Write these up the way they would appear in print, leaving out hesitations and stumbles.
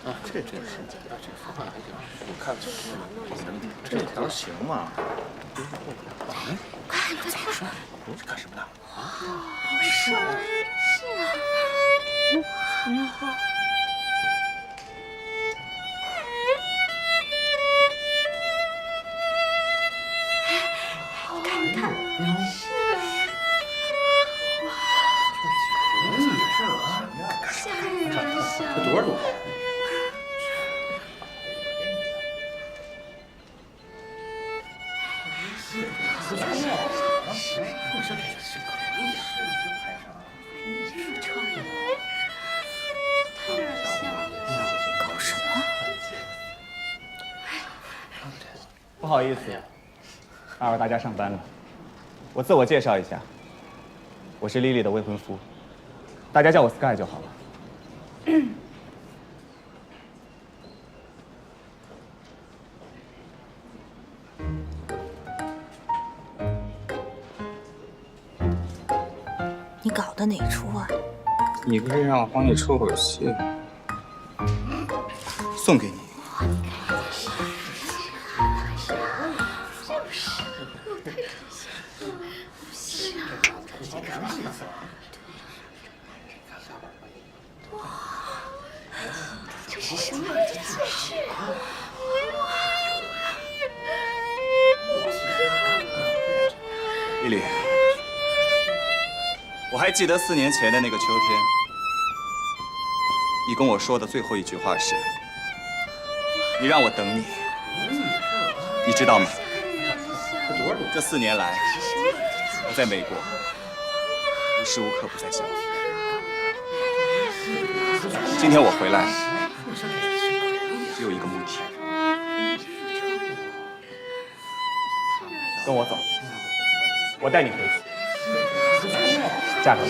啊，这方案还行，我看这条行吗？哎，快快快！这干什么呢？啊？是啊。你看，是这多少度？搞什么？不好意思，打扰大家上班了。我自我介绍一下，我是莉莉的未婚夫，大家叫我 Sky 就好了。你搞的哪出啊？你不是让我帮你抽口气？送给你。这是什么？这是……丽丽，我还记得4年前的那个秋天，你跟我说的最后一句话是：“你让我等你。”你知道吗？这4年来，我在美国无时无刻不在想你。今天我回来，只有一个目的。跟我走，我带你回去。嫁给我。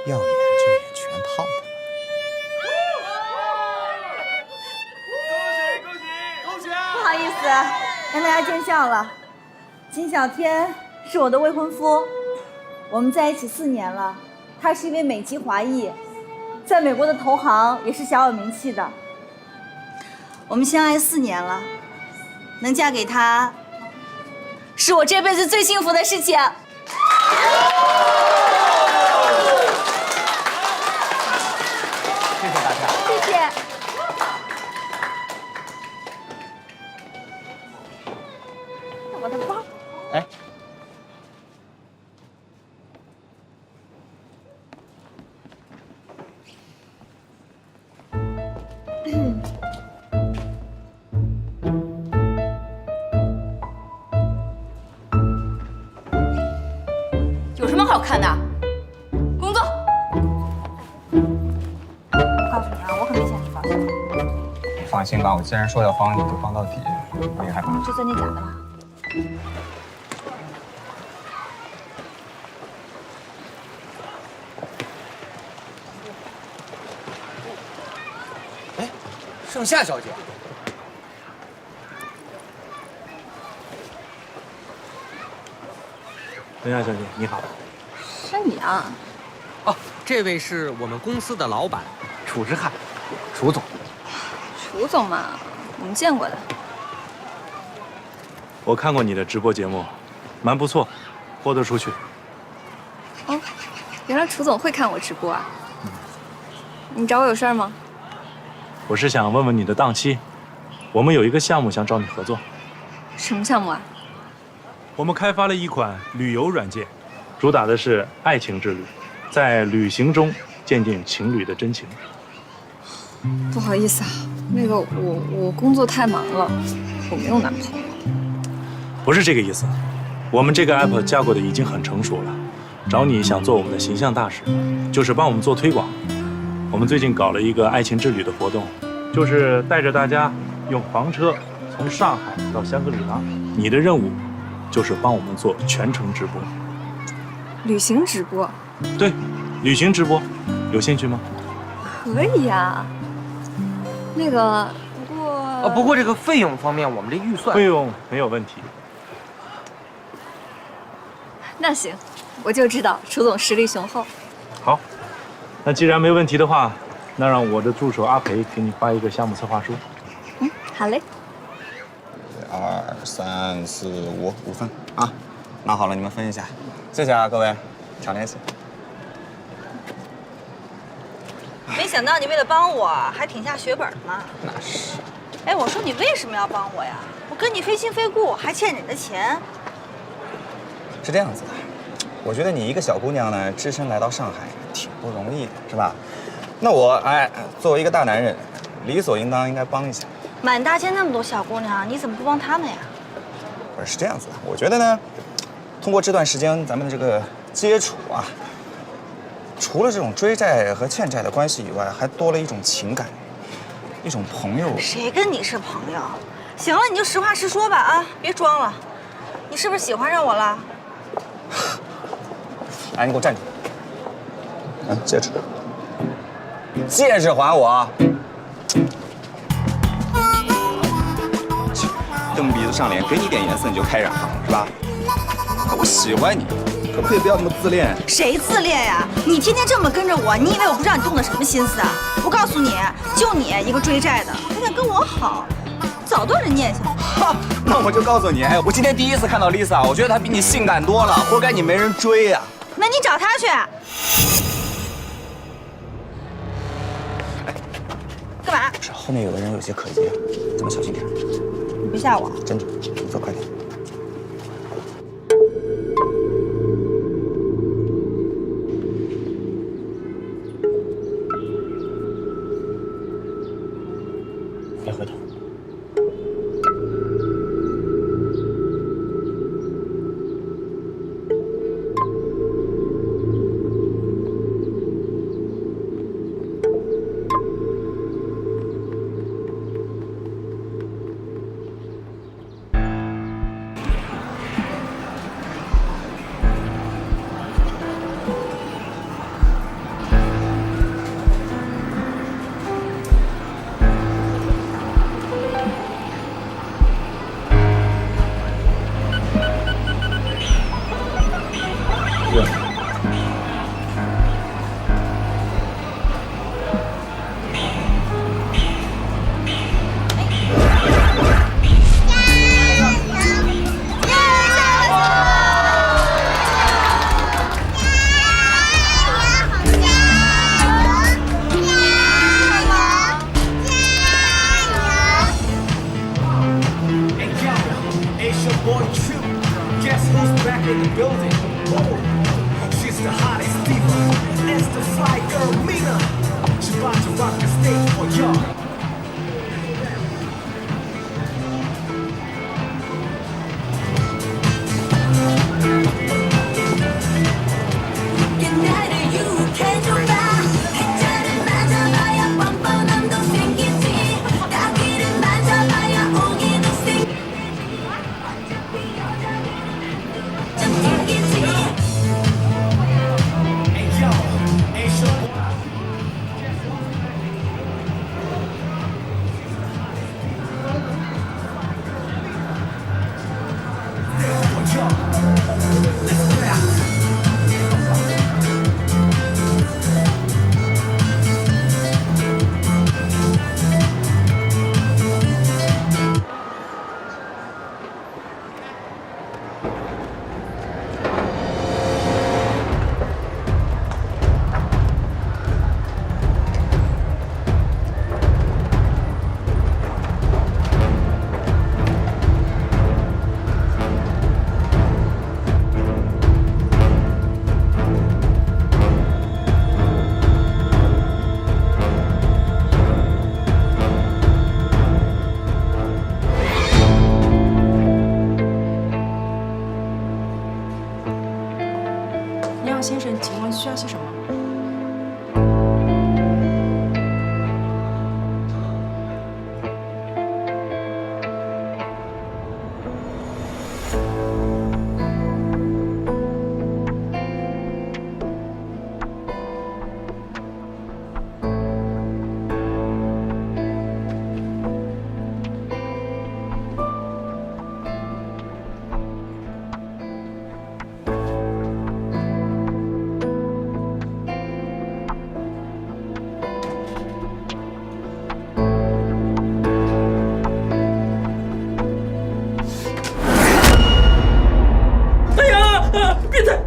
要演就演全套的。不好意思，让大家见笑了。金小天是我的未婚夫，我们在一起4年了。他是一位美籍华裔，在美国的投行也是小有名气的。我们相爱4年了，能嫁给他，是我这辈子最幸福的事情。谢谢大家。谢谢。我的包。哎，有什么好看的？工作。我告诉你啊，我可没嫌你放心。放心吧，我既然说要帮你，就帮到底，不害怕。这算你假的吧？哎，盛夏小姐。盛夏小姐，你好。是你啊？哦，这位是我们公司的老板，楚之汉，楚总。楚总嘛，我们见过的。我看过你的直播节目，蛮不错，豁得出去。哦，原来楚总会看我直播啊？你找我有事儿吗？我是想问问你的档期，我们有一个项目想找你合作。什么项目啊？我们开发了一款旅游软件，主打的是爱情之旅，在旅行中鉴定情侣的真情。不好意思啊，那个我工作太忙了，我没有男朋友。不是这个意思，我们这个 app 架构的已经很成熟了，找你想做我们的形象大使，就是帮我们做推广。我们最近搞了一个爱情之旅的活动，就是带着大家用房车从上海到香格里拉。你的任务就是帮我们做全程直播。旅行直播？对，旅行直播，有兴趣吗？可以呀。那个，不过这个费用方面，我们这预算费用没有问题。那行，我就知道楚总实力雄厚。好，那既然没问题的话，那让我的助手阿培给你发一个项目策划书。嗯，好嘞。 2、3、4、5份啊，拿好了你们分一下，谢谢啊各位，常联系。没想到你为了帮我还挺下血本的嘛。那是。哎，我说你为什么要帮我呀？我跟你非亲非故，还欠你的钱。是这样子的，我觉得你一个小姑娘呢，只身来到上海挺不容易的，是吧？那我作为一个大男人，理所应当应该帮一下。 满大街那么多小姑娘，你怎么不帮她们呀？不是这样子的，我觉得呢，通过这段时间咱们的这个接触啊，除了这种追债和欠债的关系以外，还多了一种情感，一种朋友。谁跟你是朋友？行了，你就实话实说吧啊，别装了。你是不是喜欢上我了？哎，你给我站住！戒指，戒指还我！蹬鼻子上脸，给你点颜色你就开染了，是吧？我喜欢你，可不可以不要那么自恋？谁自恋呀？你天天这么跟着我，你以为我不知道你动的什么心思啊？我告诉你，就你一个追债的，还敢跟我好，早断了念想。哈，那我就告诉你，哎，我今天第一次看到 Lisa， 我觉得她比你性感多了，活该你没人追呀。那你找她去。干嘛？不是，后面有的人有些可疑，咱们小心点。你别吓我。真的，你走快点。别回头。需要些什么？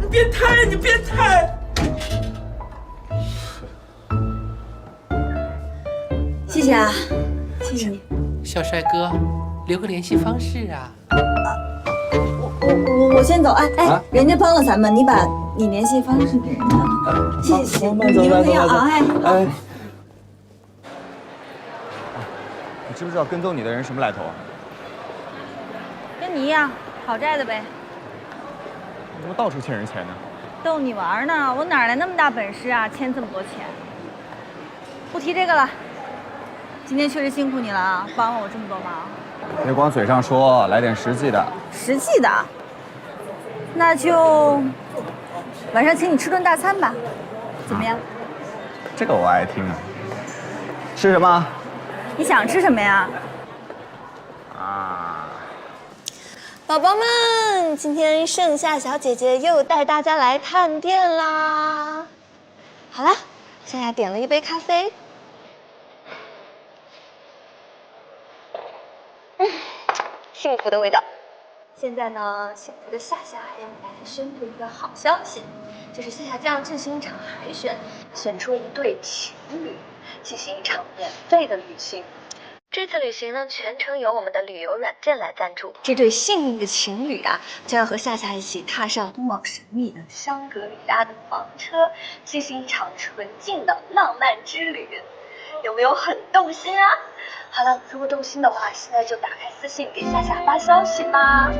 变态！你变态！谢谢啊，谢谢你。小帅哥，留个联系方式啊。我先走。哎，人家帮了咱们，你把你联系方式给人家。谢谢，你们不要啊！哎，你知不知道跟踪你的人什么来头啊？跟你一样，讨债的呗。你怎么到处欠人钱呢？逗你玩呢，我哪来那么大本事啊？欠这么多钱。不提这个了。今天确实辛苦你了啊，帮了我这么多忙。别光嘴上说，来点实际的。实际的，那就晚上请你吃顿大餐吧，怎么样？这个我爱听啊。吃什么？你想吃什么呀？啊。宝宝们，今天盛夏小姐姐又带大家来探店啦。好啦，盛夏点了一杯咖啡。幸福的味道。现在呢，幸福的夏夏要来宣布一个好消息，就是夏夏将进行一场海选，选出一对情侣，进行一场免费的旅行。这次旅行呢，全程由我们的旅游软件来赞助。这对幸运的情侣啊，将要和夏夏一起踏上通往神秘的香格里拉的房车，进行一场纯净的浪漫之旅。有没有很动心啊？好了，如果动心的话，现在就打开私信给夏夏发消息吧。